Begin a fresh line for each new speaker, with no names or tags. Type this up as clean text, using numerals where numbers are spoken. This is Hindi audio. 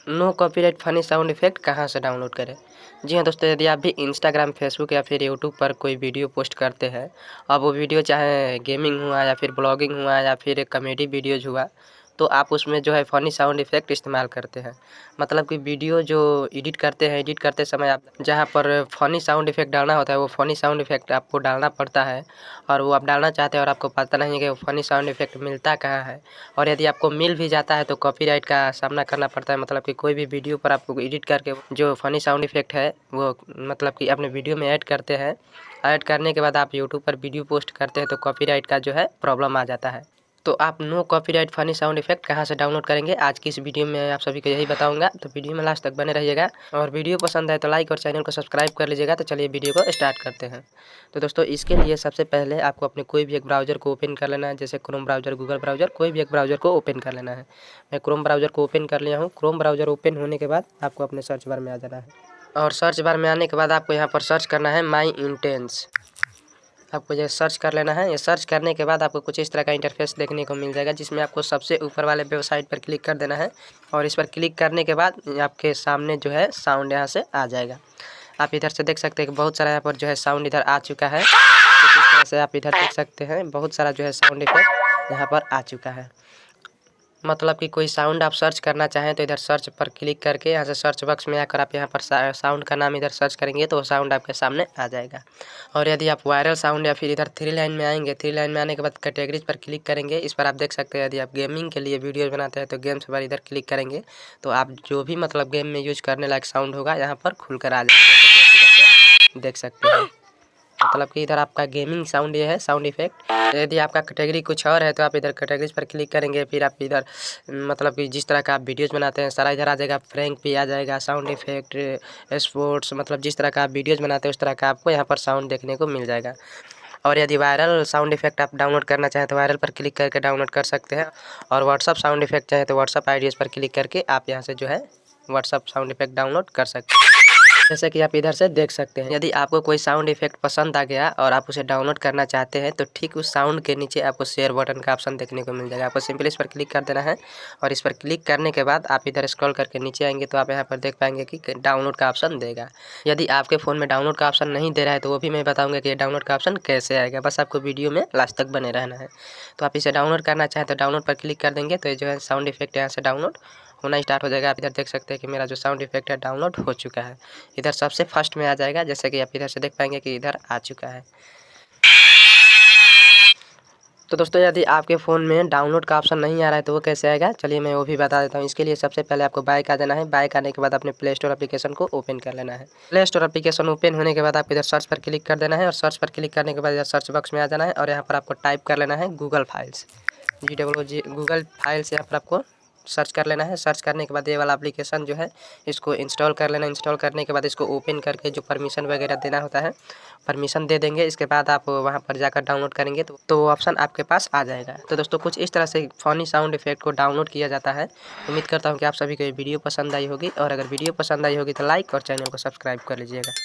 No copyright funny sound effect कहाँ से डाउनलोड करें। जी हाँ दोस्तों, यदि आप भी इंस्टाग्राम, फेसबुक या फिर यूट्यूब पर कोई वीडियो पोस्ट करते हैं, अब वो वीडियो चाहे गेमिंग हुआ या फिर ब्लॉगिंग हुआ या फिर कॉमेडी वीडियोज़ हुआ, तो आप उसमें जो है फ़नी साउंड इफ़ेक्ट इस्तेमाल करते हैं। मतलब कि वीडियो जो एडिट करते हैं, एडिट करते समय आप जहाँ पर फ़नी साउंड इफ़ेक्ट डालना होता है, वो फ़नी साउंड इफ़ेक्ट आपको डालना पड़ता है और वो आप डालना चाहते हैं और आपको पता नहीं है कि वो फ़नी साउंड इफ़ेक्ट मिलता कहाँ है। और यदि आपको मिल भी जाता है तो कॉपीराइट का सामना करना पड़ता है। मतलब कि कोई भी वीडियो पर आपको एडिट करके जो फ़नी साउंड इफ़ेक्ट है वो मतलब कि अपने वीडियो में ऐड करते हैं। ऐड करने के बाद आप यूट्यूब पर वीडियो पोस्ट करते हैं तो कॉपीराइट का जो है प्रॉब्लम आ जाता है। तो आप no copyright funny sound effect कहाँ से डाउनलोड करेंगे, आज की इस वीडियो में आप सभी को यही बताऊंगा। तो वीडियो में लास्ट तक बने रहिएगा और वीडियो पसंद आए तो लाइक और चैनल को सब्सक्राइब कर लीजिएगा। तो चलिए वीडियो को स्टार्ट करते हैं। तो दोस्तों, इसके लिए सबसे पहले आपको अपने कोई भी एक ब्राउज़र को ओपन कर लेना है, जैसे क्रोम ब्राउज़र, गूगल ब्राउज़र, कोई भी एक ब्राउज़र को ओपन कर लेना है। मैं क्रोम ब्राउज़र को ओपन कर लिया हूँ। क्रोम ब्राउज़र ओपन होने के बाद आपको अपने सर्च बार में आ जाना है और सर्च बार में आने के बाद आपको यहाँ पर सर्च करना है माई इंटेंस। आपको ये सर्च कर लेना है। ये सर्च करने के बाद आपको कुछ इस तरह का इंटरफेस देखने को मिल जाएगा, जिसमें आपको सबसे ऊपर वाले वेबसाइट पर क्लिक कर देना है और इस पर क्लिक करने के बाद आपके सामने जो है साउंड यहाँ से आ जाएगा। आप इधर से देख सकते हैं कि बहुत सारा यहाँ पर जो है साउंड इधर आ चुका है। तो इस तरह से आप इधर देख सकते हैं बहुत सारा जो है साउंड इफेक्ट यहाँ पर आ चुका है। मतलब कि कोई साउंड आप सर्च करना चाहें तो इधर सर्च पर क्लिक करके यहाँ से सर्च बॉक्स में आकर आप यहाँ पर साउंड का नाम इधर सर्च करेंगे तो वो साउंड आपके सामने आ जाएगा। और यदि आप वायरल साउंड या फिर इधर थ्री लाइन में आएंगे, थ्री लाइन में आने के बाद कैटेगरीज पर क्लिक करेंगे। इस पर आप देख सकते हैं यदि आप गेमिंग के लिए वीडियो बनाते हैं तो गेम्स पर इधर क्लिक करेंगे तो आप जो भी मतलब गेम में यूज करने लायक साउंड होगा यहाँ पर खुलकर आ जाएगा, जैसे कि आप इधर से देख सकते हैं। मतलब कि इधर आपका गेमिंग साउंड ये है साउंड इफेक्ट। यदि आपका कैटेगरी कुछ और है तो आप इधर कैटेगरीज पर क्लिक करेंगे, फिर आप इधर मतलब कि जिस तरह का आप वीडियोस बनाते हैं सारा इधर आ जाएगा। प्रैंक भी आ जाएगा, साउंड इफेक्ट, स्पोर्ट्स, मतलब जिस तरह का आप वीडियोस बनाते हैं उस तरह का आपको यहाँ पर साउंड देखने को मिल जाएगा। और यदि वायरल साउंड इफेक्ट आप डाउनलोड करना चाहें तो वायरल पर क्लिक करके डाउनलोड कर सकते हैं। और व्हाट्सअप साउंड इफेक्ट चाहे तो व्हाट्सअप आईडीज़ पर क्लिक करके आप यहाँ से जो है व्हाट्सअप साउंड इफेक्ट डाउनलोड कर सकते हैं, जैसे कि आप इधर से देख सकते हैं। यदि आपको कोई साउंड इफेक्ट पसंद आ गया और आप उसे डाउनलोड करना चाहते हैं तो ठीक उस साउंड के नीचे आपको शेयर बटन का ऑप्शन देखने को मिल जाएगा। आपको सिंपली इस पर क्लिक कर देना है और इस पर क्लिक करने के बाद आप इधर स्क्रॉल करके नीचे आएंगे तो आप यहाँ पर देख पाएंगे कि डाउनलोड का ऑप्शन देगा। यदि आपके फ़ोन में डाउनलोड का ऑप्शन नहीं दे रहा है तो वो भी मैं बताऊँगा कि ये डाउनलोड का ऑप्शन कैसे आएगा। बस आपको वीडियो में लास्ट तक बने रहना है। तो आप इसे डाउनलोड करना चाहें तो डाउनलोड पर क्लिक कर देंगे तो ये जो है साउंड इफेक्ट यहाँ से डाउनलोड होना स्टार्ट हो जाएगा। आप इधर देख सकते हैं कि मेरा जो साउंड इफेक्ट है डाउनलोड हो चुका है, इधर सबसे फर्स्ट में आ जाएगा, जैसे कि आप इधर से देख पाएंगे कि इधर आ चुका है। तो दोस्तों, यदि आपके फ़ोन में डाउनलोड का ऑप्शन नहीं आ रहा है तो वो कैसे आएगा, चलिए मैं वो भी बता देता हूँ। इसके लिए सबसे पहले आपको बैक आ जाना है। बैक आने के बाद अपने प्ले स्टोर एप्लीकेशन को ओपन कर लेना है। प्ले स्टोर एप्लीकेशन ओपन होने के बाद आपको इधर सर्च पर क्लिक कर देना है और सर्च पर क्लिक करने के बाद इधर सर्च बॉक्स में आ जाना है और यहाँ पर आपको टाइप कर लेना है Google files, GOOG Google files. यहाँ पर आपको सर्च कर लेना है। सर्च करने के बाद ये वाला एप्लीकेशन जो है इसको इंस्टॉल कर लेना। इंस्टॉल करने के बाद इसको ओपन करके जो परमिशन वगैरह देना होता है परमिशन दे देंगे। इसके बाद आप वहां पर जाकर डाउनलोड करेंगे तो वो ऑप्शन आपके पास आ जाएगा। तो दोस्तों, कुछ इस तरह से फनी साउंड इफेक्ट को डाउनलोड किया जाता है। उम्मीद करता हूँ कि आप सभी को ये वीडियो पसंद आई होगी और अगर वीडियो पसंद आई होगी तो लाइक और चैनल को सब्सक्राइब कर लीजिएगा।